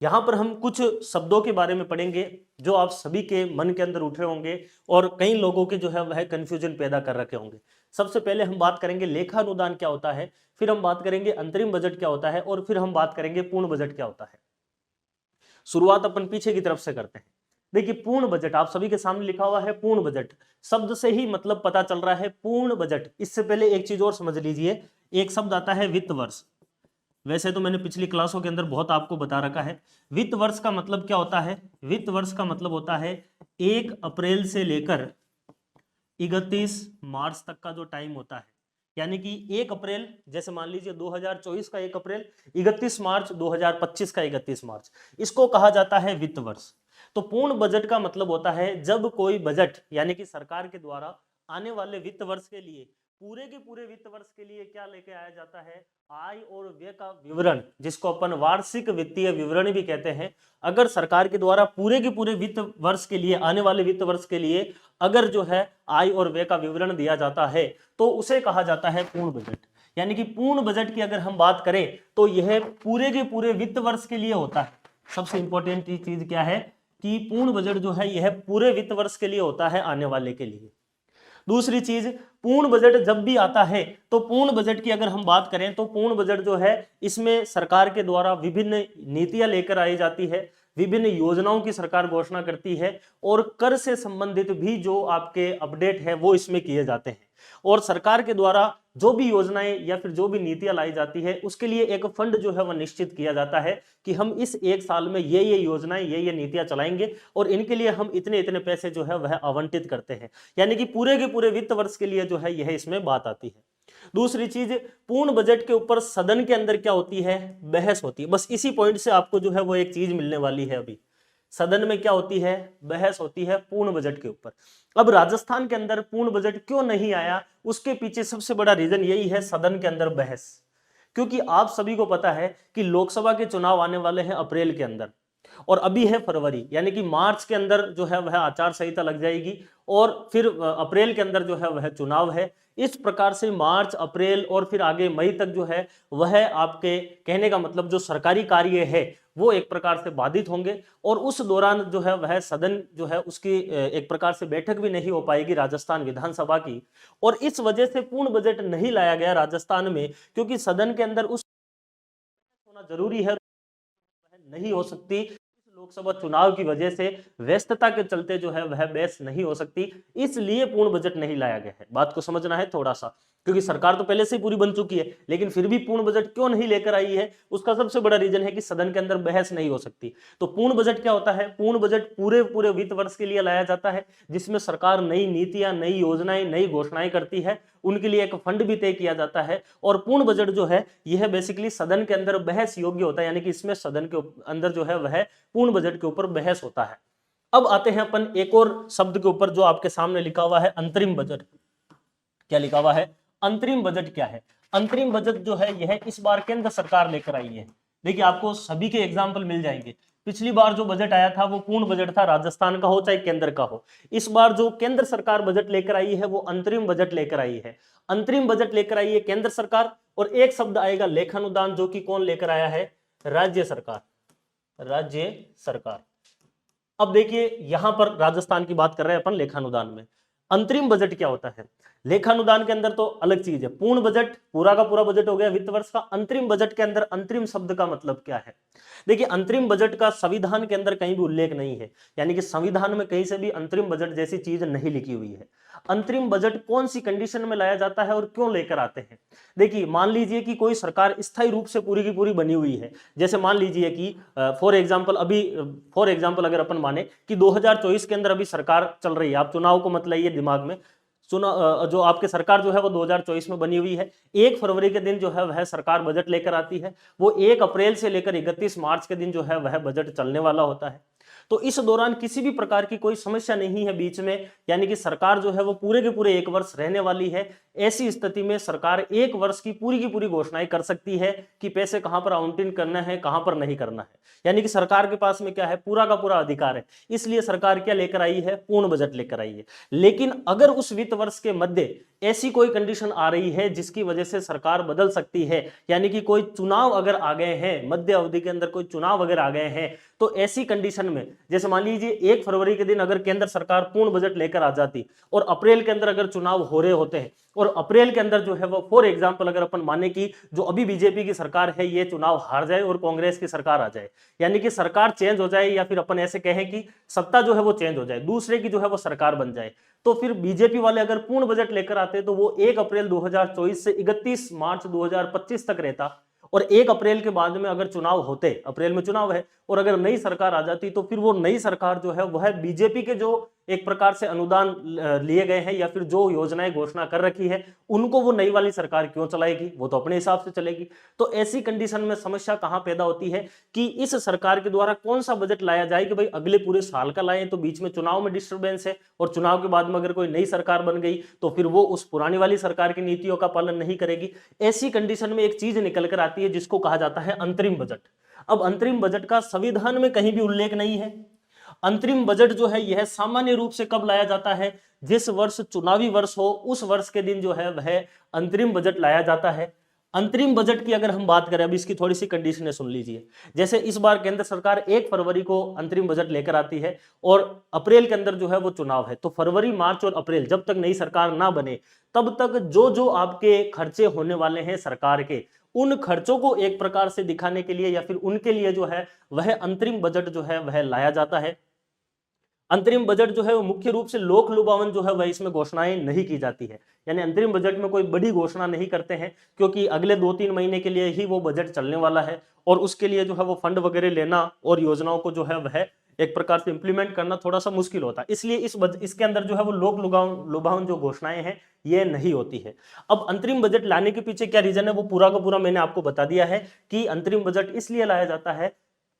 यहाँ पर हम कुछ शब्दों के बारे में पढ़ेंगे जो आप सभी के मन के अंदर उठ रहे होंगे और कई लोगों के जो है वह कंफ्यूजन पैदा कर रखे होंगे। सबसे पहले हम बात करेंगे लेखानुदान क्या होता है, फिर हम बात करेंगे अंतरिम बजट क्या होता है और फिर हम बात करेंगे पूर्ण बजट क्या होता है। शुरुआत अपन पीछे की तरफ से करते हैं। देखिए पूर्ण बजट आप सभी के सामने लिखा हुआ है पूर्ण बजट, शब्द से ही मतलब पता चल रहा है पूर्ण बजट। इससे पहले एक चीज और समझ लीजिए, एक शब्द आता है वित्त वर्ष। वैसे तो मैंने पिछली क्लासों के अंदर बहुत आपको बता रखा है वित्त वर्ष का मतलब क्या होता है। वित्त वर्ष का मतलब होता है 1 अप्रैल से लेकर 31 मार्च तक का जो टाइम होता है, यानी कि 1 अप्रैल जैसे मान लीजिए 2024 का 1 अप्रैल, 31 मार्च 2025 का 31 मार्च, इसको कहा जाता है वित्त वर्ष। तो पूर्ण बजट का मतलब होता है जब कोई बजट यानी कि सरकार के द्वारा आने वाले वित्त वर्ष के लिए पूरे के पूरे वित्त वर्ष के लिए क्या लेके आया जाता है, आय और व्यय का विवरण, जिसको अपन वार्षिक वित्तीय विवरण भी कहते हैं। अगर सरकार के द्वारा पूरे के पूरे वित्त वर्ष के लिए आने वाले वित्त वर्ष के लिए अगर जो है आय और व्यय का विवरण दिया जाता है तो उसे कहा जाता है पूर्ण बजट। यानी कि पूर्ण बजट की अगर हम बात करें तो यह पूरे के पूरे वित्त वर्ष के लिए होता है। सबसे इंपॉर्टेंट चीज क्या है कि पूर्ण बजट जो है यह पूरे वित्त वर्ष के लिए होता है, आने वाले के लिए। दूसरी चीज, पूर्ण बजट जब भी आता है तो पूर्ण बजट की अगर हम बात करें तो पूर्ण बजट जो है इसमें सरकार के द्वारा विभिन्न नीतियां लेकर आई जाती है, विभिन्न योजनाओं की सरकार घोषणा करती है और कर से संबंधित भी जो आपके अपडेट है वो इसमें किए जाते हैं। और सरकार के द्वारा जो भी योजनाएं या फिर जो भी नीतियां लाई जाती है उसके लिए एक फंड जो है वह निश्चित किया जाता है कि हम इस 1 साल में ये योजनाएं ये नीतियां चलाएंगे और इनके लिए हम इतने इतने पैसे जो है वह आवंटित करते हैं। यानी कि पूरे के पूरे वित्त वर्ष के लिए जो है यह इसमें बात आती है। दूसरी चीज, पूर्ण बजट के ऊपर सदन के अंदर क्या होती है, बहस होती है। बस इसी पॉइंट से आपको जो है वो एक चीज मिलने वाली है। अभी सदन में क्या होती है, बहस होती है पूर्ण बजट के ऊपर। अब राजस्थान के अंदर पूर्ण बजट क्यों नहीं आया, उसके पीछे सबसे बड़ा रीजन यही है, सदन के अंदर बहस। क्योंकि आप सभी को पता है कि लोकसभा के चुनाव आने वाले हैं अप्रैल के अंदर और अभी है फरवरी, यानी कि मार्च के अंदर जो है वह आचार संहिता लग जाएगी और फिर अप्रैल के अंदर जो है वह चुनाव है। इस प्रकार से मार्च, अप्रैल और फिर आगे मई तक जो है वह आपके कहने का मतलब जो सरकारी कार्य है वो एक प्रकार से बाधित होंगे और उस दौरान जो है वह सदन जो है उसकी एक प्रकार से बैठक भी नहीं हो पाएगी राजस्थान विधानसभा की। और इस वजह से पूर्ण बजट नहीं लाया गया राजस्थान में, क्योंकि सदन के अंदर उस होना जरूरी है, नहीं हो सकती। लोकसभा चुनाव की वजह से व्यस्तता के चलते जो है वह बहस नहीं हो सकती, इसलिए पूर्ण बजट नहीं लाया गया है। बात को समझना है थोड़ा सा, क्योंकि सरकार तो पहले से ही पूरी बन चुकी है, लेकिन फिर भी पूर्ण बजट क्यों नहीं लेकर आई है, उसका सबसे बड़ा रीजन है कि सदन के अंदर बहस नहीं हो सकती। तो पूर्ण बजट क्या होता है, पूर्ण बजट पूरे पूरे वित्त वर्ष के लिए लाया जाता है जिसमें सरकार नई नीतियां, नई योजनाएं, नई घोषणाएं करती है, उनके लिए एक फंड भी तय किया जाता है। और पूर्ण बजट जो है यह बेसिकली सदन के अंदर बहस योग्य होता है, यानी कि इसमें सदन के अंदर जो है वह पूर्ण बजट के ऊपर बहस होता है। अब आते हैं अपन एक और शब्द के ऊपर जो आपके सामने लिखा हुआ है अंतरिम बजट। क्या लिखा हुआ है, अंतरिम बजट क्या है। अंतरिम बजट जो है यह इस बार केंद्र सरकार लेकर आई है। देखिए आपको सभी के एग्जाम्पल मिल जाएंगे। पिछली बार जो बजट आया था वो पूर्ण बजट था, राजस्थान का हो चाहे केंद्र का हो। इस बार जो केंद्र सरकार बजट लेकर आई है वो अंतरिम बजट लेकर आई है। अंतरिम बजट लेकर आई है केंद्र सरकार और एक शब्द आएगा लेखानुदान, जो कि कौन लेकर आया है, राज्य सरकार, राज्य सरकार। अब देखिए यहां पर राजस्थान की बात कर रहे हैं अपन लेखानुदान में। अंतरिम बजट क्या होता है, लेखानुदान के अंदर तो अलग चीज है। पूर्ण बजट पूरा का पूरा बजट हो गया वित्त वर्ष का। अंतरिम बजट के अंदर अंतरिम शब्द का मतलब क्या है। देखिए अंतरिम बजट का संविधान के अंदर कहीं भी उल्लेख नहीं है, यानी कि संविधान में कहीं से भी अंतरिम बजट जैसी चीज नहीं लिखी हुई है। अंतरिम बजट कौन सी कंडीशन में लाया जाता है और क्यों लेकर आते हैं। देखिए मान लीजिए कि कोई सरकार स्थायी रूप से पूरी की पूरी बनी हुई है, जैसे मान लीजिए कि फॉर एग्जाम्पल अगर अपन माने कि 2024 के अंदर अभी सरकार चल रही है, आप चुनाव को मत लाइए दिमाग में, जो आपके सरकार जो है वो 2024 में बनी हुई है। 1 फरवरी के दिन जो है वह सरकार बजट लेकर आती है, वो 1 अप्रैल से लेकर 31 मार्च के दिन जो है वह बजट चलने वाला होता है। तो इस दौरान किसी भी प्रकार की कोई समस्या नहीं है बीच में, यानी कि सरकार जो है वो पूरे के पूरे 1 वर्ष रहने वाली है। ऐसी स्थिति में सरकार 1 वर्ष की पूरी घोषणाएं कर सकती है कि पैसे कहां पर आवंटन करना है, कहां पर नहीं करना है। यानी कि सरकार के पास में क्या है, पूरा का पूरा अधिकार है। इसलिए सरकार क्या लेकर आई है, पूर्ण बजट लेकर आई है। लेकिन अगर उस वित्त वर्ष के मध्य ऐसी कोई कंडीशन आ रही है जिसकी वजह से सरकार बदल सकती है, यानी कि कोई चुनाव अगर आ गए हैं, मध्य अवधि के अंदर कोई चुनाव अगर आ गए हैं, तो ऐसी कंडीशन में जैसे मान लीजिए 1 फरवरी के दिन अगर केंद्र सरकार पूर्ण बजट लेकर आ जाती और अप्रैल के अंदर अगर चुनाव हो रहे होते हैं और अप्रैल के अंदर जो है वो फॉर एग्जांपल अगर अपन माने कि जो अभी बीजेपी की सरकार है ये चुनाव हार जाए और कांग्रेस की सरकार आ जाए, यानी कि सरकार चेंज हो जाए, या फिर अपन ऐसे कहें कि सत्ता जो है वो चेंज हो जाए, दूसरे की जो है वो सरकार बन जाए, तो फिर बीजेपी वाले अगर पूर्ण बजट लेकर आते तो वो 1 अप्रैल 2024 से 31 मार्च 2025 तक रहता। और 1 अप्रैल के बाद में अगर चुनाव होते, अप्रैल में चुनाव है, और अगर नई सरकार आ जाती तो फिर वो नई सरकार जो है वह बीजेपी के जो एक प्रकार से अनुदान लिए गए हैं या फिर जो योजनाएं घोषणा कर रखी है उनको वो नई वाली सरकार क्यों चलाएगी, वो तो अपने हिसाब से चलेगी। तो ऐसी कंडीशन में समस्या कहां पैदा होती है कि इस सरकार के द्वारा कौन सा बजट लाया जाए कि भाई अगले पूरे साल का लाएं, तो बीच में चुनाव में डिस्टर्बेंस है और चुनाव के बाद में अगर कोई नई सरकार बन गई तो फिर वो उस पुरानी वाली सरकार की नीतियों का पालन नहीं करेगी। ऐसी कंडीशन में एक चीज निकल कर आती है जिसको कहा जाता है अंतरिम बजट। अब अंतरिम बजट का संविधान में कहीं भी उल्लेख नहीं है। अंतरिम बजट जो है यह सामान्य रूप से कब लाया जाता है, जिस वर्ष चुनावी वर्ष हो उस वर्ष के दिन जो है वह अंतरिम बजट लाया जाता है। अंतरिम बजट की अगर हम बात करें, अब इसकी थोड़ी सी कंडीशनें सुन लीजिए। जैसे इस बार केंद्र सरकार 1 फरवरी को अंतरिम बजट लेकर आती है और अप्रैल के अंदर जो है वो चुनाव है, तो फरवरी, मार्च और अप्रैल जब तक नई सरकार ना बने तब तक जो जो आपके खर्चे होने वाले हैं सरकार के, उन खर्चों को एक प्रकार से दिखाने के लिए या फिर उनके लिए जो है वह अंतरिम बजट जो है वह लाया जाता है। अंतरिम बजट जो है वो मुख्य रूप से लोक लुभावन जो है वह इसमें घोषणाएं नहीं की जाती है, यानी अंतरिम बजट में कोई बड़ी घोषणा नहीं करते हैं, क्योंकि अगले 2-3 महीने के लिए ही वो बजट चलने वाला है और उसके लिए जो है वो फंड वगैरह लेना और योजनाओं को जो है वह एक प्रकार से इंप्लीमेंट करना थोड़ा सा मुश्किल होता है। इसलिए इसके अंदर जो है वो लोक लुभावन जो घोषणाएं हैं ये नहीं होती है। अब अंतरिम बजट लाने के पीछे क्या रीजन है वो पूरा का पूरा मैंने आपको बता दिया है कि अंतरिम बजट इसलिए लाया जाता है।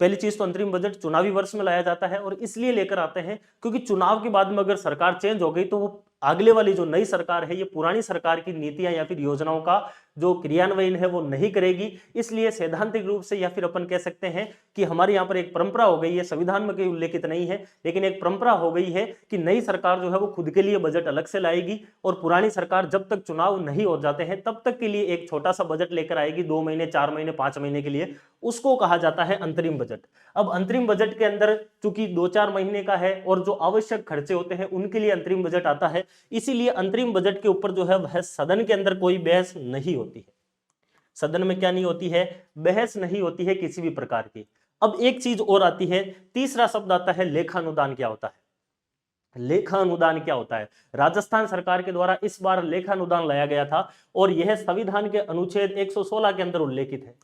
पहली चीज तो अंतरिम बजट चुनावी वर्ष में लाया जाता है और इसलिए लेकर आते हैं क्योंकि चुनाव के बाद में अगर सरकार चेंज हो गई तो वो अगले वाली जो नई सरकार है ये पुरानी सरकार की नीतियां या फिर योजनाओं का जो क्रियान्वयन है वो नहीं करेगी। इसलिए सैद्धांतिक रूप से या फिर अपन कह सकते हैं कि हमारे यहाँ पर एक परंपरा हो गई है, संविधान में कहीं उल्लेखित नहीं है लेकिन एक परंपरा हो गई है कि नई सरकार जो है वो खुद के लिए बजट अलग से लाएगी और पुरानी सरकार जब तक चुनाव नहीं हो जाते हैं तब तक के लिए एक छोटा सा बजट लेकर आएगी, 2 महीने, 4 महीने, 5 महीने के लिए, उसको कहा जाता है अंतरिम बजट। अब अंतरिम बजट के अंदर चूंकि 2-4 महीने का है और जो आवश्यक खर्चे होते हैं उनके लिए अंतरिम बजट आता है, इसीलिए अंतरिम बजट के ऊपर जो है वह सदन के अंदर कोई बहस नहीं होती है। सदन में क्या नहीं होती है, बहस नहीं होती है किसी भी प्रकार की। अब एक चीज और आती है, तीसरा शब्द आता है लेखानुदान। क्या होता है लेखानुदान? क्या होता है? राजस्थान सरकार के द्वारा इस बार लेखानुदान लाया गया था और यह संविधान के अनुच्छेद 116 के अंदर उल्लेखित है।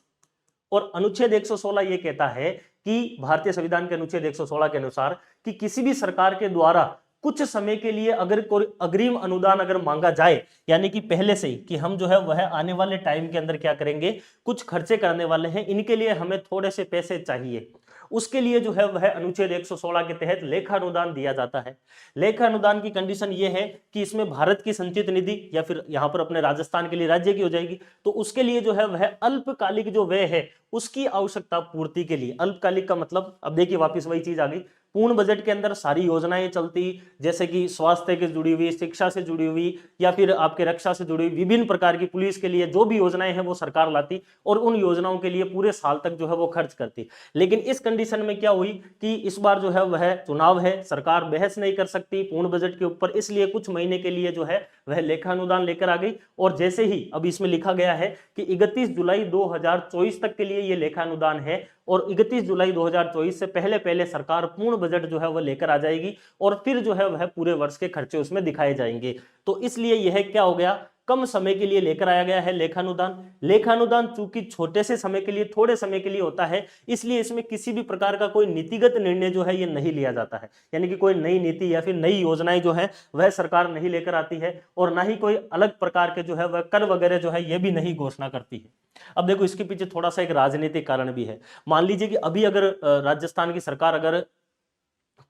और अनुच्छेद 116 ये कहता है कि भारतीय संविधान के अनुच्छेद 116 के अनुसार कि किसी भी सरकार के द्वारा कुछ समय के लिए अगर कोई अग्रिम अनुदान अगर मांगा जाए, यानी कि पहले से ही कि हम जो है वह आने वाले टाइम के अंदर क्या करेंगे, कुछ खर्चे करने वाले हैं, इनके लिए हमें थोड़े से पैसे चाहिए, उसके लिए जो है वह अनुच्छेद 116 के तहत लेखानुदान दिया जाता है। लेखानुदान की कंडीशन यह है कि इसमें भारत की संचित निधि या फिर यहां पर अपने राजस्थान के लिए राज्य की हो जाएगी, तो उसके लिए जो है वह अल्पकालिक जो व्यय है उसकी आवश्यकता पूर्ति के लिए। अल्पकालिक का मतलब, अब देखिए वापस वही चीज आ गई, पूर्ण बजट के अंदर सारी योजनाएं चलती, जैसे कि स्वास्थ्य से जुड़ी हुई, शिक्षा से जुड़ी हुई या फिर आपके रक्षा से जुड़ी हुई विभिन्न प्रकार की, पुलिस के लिए जो भी योजनाएं हैं वो सरकार लाती और उन योजनाओं के लिए पूरे साल तक जो है वो खर्च करती। लेकिन इस कंडीशन में क्या हुई कि इस बार जो है वह चुनाव है, सरकार बहस नहीं कर सकती पूर्ण बजट के ऊपर, इसलिए कुछ महीने के लिए जो है वह लेखानुदान लेकर आ गई। और जैसे ही अब इसमें लिखा गया है कि 31 जुलाई 2024 तक के लिए ये लेखानुदान है और 31 जुलाई 2024 से पहले पहले सरकार पूर्ण बजट जो है वह लेकर आ जाएगी और फिर जो है वह पूरे वर्ष के खर्चे उसमें दिखाए जाएंगे। तो इसलिए यह क्या हो गया, कम समय के लिए लेकर आया गया है लेखानुदान। लेखानुदान चूंकि छोटे से समय के लिए, थोड़े समय के लिए होता है, इसलिए इसमें किसी भी प्रकार का कोई नीतिगत निर्णय जो है ये नहीं लिया जाता है, यानी कि कोई नई नीति या फिर नई योजनाएं जो है वह सरकार नहीं लेकर आती है और ना ही कोई अलग प्रकार के जो है वह कर वगैरह जो है ये भी नहीं घोषणा करती है। अब देखो इसके पीछे थोड़ा सा एक राजनीतिक कारण भी है। मान लीजिए कि अभी अगर राजस्थान की सरकार अगर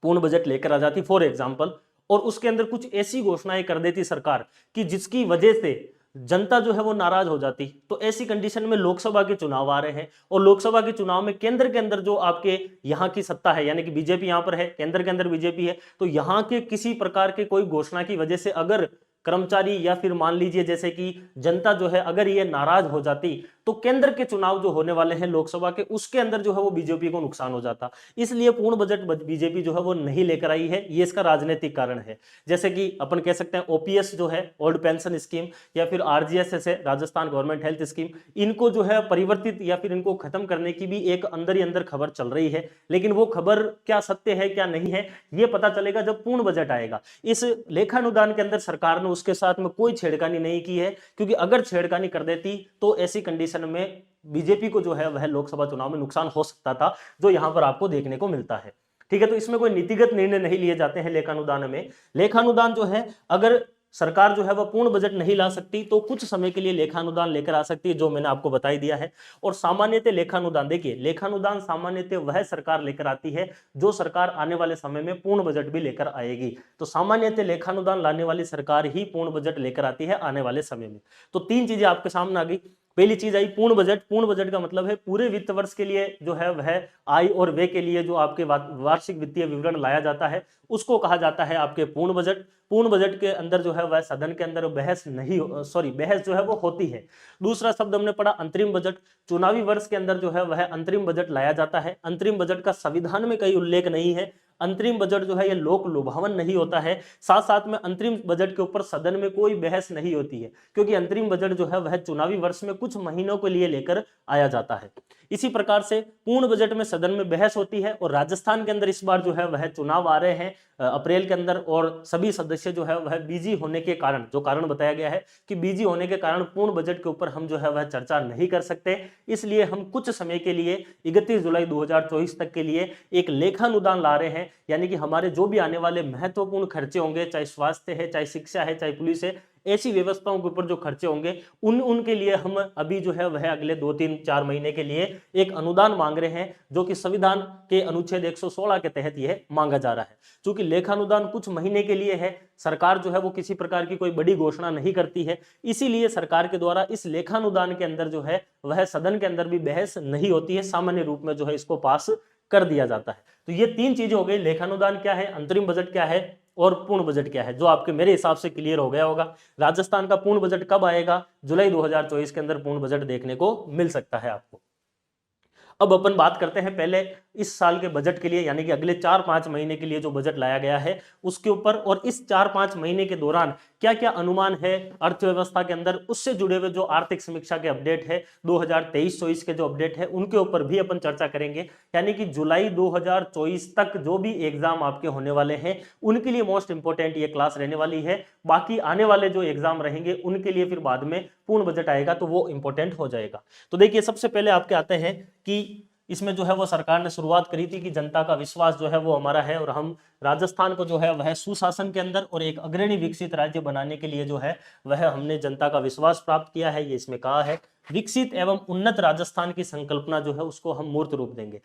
पूर्ण बजट लेकर आ जाती फॉर एग्जाम्पल, और उसके अंदर कुछ ऐसी घोषणाएं कर देती सरकार कि जिसकी वजह से जनता जो है वो नाराज हो जाती। तो ऐसी कंडीशन में लोकसभा के चुनाव आ रहे हैं, और लोकसभा के चुनाव में केंद्र के अंदर जो आपके यहाँ की सत्ता है, यानी कि बीजेपी यहाँ पर है, केंद्र के अंदर बीजेपी है, तो यहाँ के किसी प्रकार के कोई घोषणा की वजह से अगर कर्मचारी या फिर मान लीजिए जैसे कि जनता जो है अगर ये नाराज हो जाती, तो केंद्र के चुनाव जो होने वाले हैं लोकसभा के, उसके अंदर जो है वो बीजेपी को नुकसान हो जाता। इसलिए पूर्ण बजट बीजेपी जो है वो नहीं लेकर आई है, ये इसका राजनीतिक कारण है। जैसे कि अपन कह सकते हैं ओपीएस जो है, ओल्ड पेंशन स्कीम, या फिर आरजीएस है, राजस्थान गवर्नमेंट हेल्थ स्कीम, इनको जो है परिवर्तित या फिर इनको खत्म करने की भी एक अंदर ही अंदर खबर चल रही है, लेकिन वो खबर क्या सत्य है क्या नहीं है ये पता चलेगा जब पूर्ण बजट आएगा। इस लेखानुदान के अंदर सरकार ने उसके साथ में कोई छेड़खानी नहीं की है, क्योंकि अगर छेड़खानी कर देती तो ऐसी कंडीशन में बीजेपी को जो है वह लोकसभा चुनाव में नुकसान हो सकता था, जो यहां पर आपको देखने को मिलता है। ठीक है, तो इसमें कोई नीतिगत निर्णय नहीं लिए जाते हैं लेखानुदान में। लेखानुदान जो है अगर सरकार जो है वह पूर्ण बजट नहीं ला सकती तो कुछ समय के लिए लेखानुदान लेकर आ सकती है, जो मैंने आपको बता ही दिया है। और सामान्यतः लेखानुदान, देखिए लेखानुदान सामान्यतः वह सरकार लेकर आती है जो सरकार आने वाले समय में पूर्ण बजट भी लेकर आएगी। तो सामान्यतः लेखानुदान लाने वाली सरकार ही पूर्ण बजट लेकर आती है आने वाले समय में। तो तीन चीजें आपके सामने आ गई। पहली चीज आई पूर्ण बजट। पूर्ण बजट का मतलब है पूरे वित्त वर्ष के लिए जो है वह आय और व्यय के लिए जो आपके वार्षिक वित्तीय विवरण लाया जाता है उसको कहा जाता है आपके पूर्ण बजट। पूर्ण बजट के अंदर जो है वह सदन के अंदर बहस नहीं बहस जो है वो होती है। दूसरा शब्द हमने पढ़ा अंतरिम बजट। चुनावी वर्ष के अंदर जो है वह अंतरिम बजट लाया जाता है। अंतरिम बजट का संविधान में कहीं उल्लेख नहीं है। अंतरिम बजट जो है ये लोक लुभावन नहीं होता है। साथ साथ में अंतरिम बजट के ऊपर सदन में कोई बहस नहीं होती है, क्योंकि अंतरिम बजट जो है वह चुनावी वर्ष में कुछ महीनों के लिए लेकर आया जाता है। इसी प्रकार से पूर्ण बजट में सदन में बहस होती है। और राजस्थान के अंदर इस बार जो है वह चुनाव आ रहे हैं अप्रैल के अंदर, और सभी सदस्य जो है वह बिजी होने के कारण, जो कारण बताया गया है कि बिजी होने के कारण पूर्ण बजट के ऊपर हम जो है वह चर्चा नहीं कर सकते। इसलिए हम कुछ समय के लिए 31 जुलाई 2024 तक के लिए एक लेखानुदान ला रहे हैं, यानी कि हमारे जो भी आने वाले महत्वपूर्ण खर्चे होंगे, चाहे स्वास्थ्य है, चाहे शिक्षा है, चाहे पुलिस है, ऐसी व्यवस्थाओं के ऊपर जो खर्चे होंगे उनके लिए हम अभी जो है वह अगले 2-3-4 महीने के लिए एक अनुदान मांग रहे हैं, जो कि संविधान के अनुच्छेद 116 के तहत यह मांगा जा रहा है। क्योंकि लेखानुदान कुछ महीने के लिए है, सरकार जो है वो किसी प्रकार की कोई बड़ी घोषणा नहीं करती है, इसीलिए सरकार के द्वारा इस लेखानुदान के अंदर जो है वह सदन के अंदर भी बहस नहीं होती है, सामान्य रूप में जो है इसको पास कर दिया जाता है। तो ये तीन चीजें हो गई, लेखानुदान क्या है, अंतरिम बजट क्या है और पूर्ण बजट क्या है, जो आपके मेरे हिसाब से क्लियर हो गया होगा। राजस्थान का पूर्ण बजट कब आएगा? जुलाई 2024 के अंदर पूर्ण बजट देखने को मिल सकता है आपको। अब अपन बात करते हैं पहले इस साल के बजट के लिए, यानी कि अगले 4-5 महीने के लिए जो बजट लाया गया है उसके ऊपर, और इस 4-5 महीने के दौरान क्या क्या अनुमान है अर्थव्यवस्था के अंदर, उससे जुड़े हुए जो आर्थिक समीक्षा के अपडेट है 2023-24 के जो अपडेट है उनके ऊपर भी अपन चर्चा करेंगे। यानी कि जुलाई 2024 तक जो भी एग्जाम आपके होने वाले हैं उनके लिए मोस्ट इंपोर्टेंट ये क्लास रहने वाली है। बाकी आने वाले जो एग्जाम रहेंगे उनके लिए फिर बाद में पूर्ण बजट आएगा तो वो इंपॉर्टेंट हो जाएगा। तो देखिए सबसे पहले आपके आते हैं कि इसमें जो है वो सरकार ने शुरुआत करी थी कि जनता का विश्वास जो है वो हमारा है, और हम राजस्थान को जो है वह सुशासन के अंदर और एक अग्रणी विकसित राज्य बनाने के लिए जो है वह हमने जनता का विश्वास प्राप्त किया है। ये इसमें कहा है विकसित एवं उन्नत राजस्थान की संकल्पना जो है उसको हम मूर्त रूप देंगे।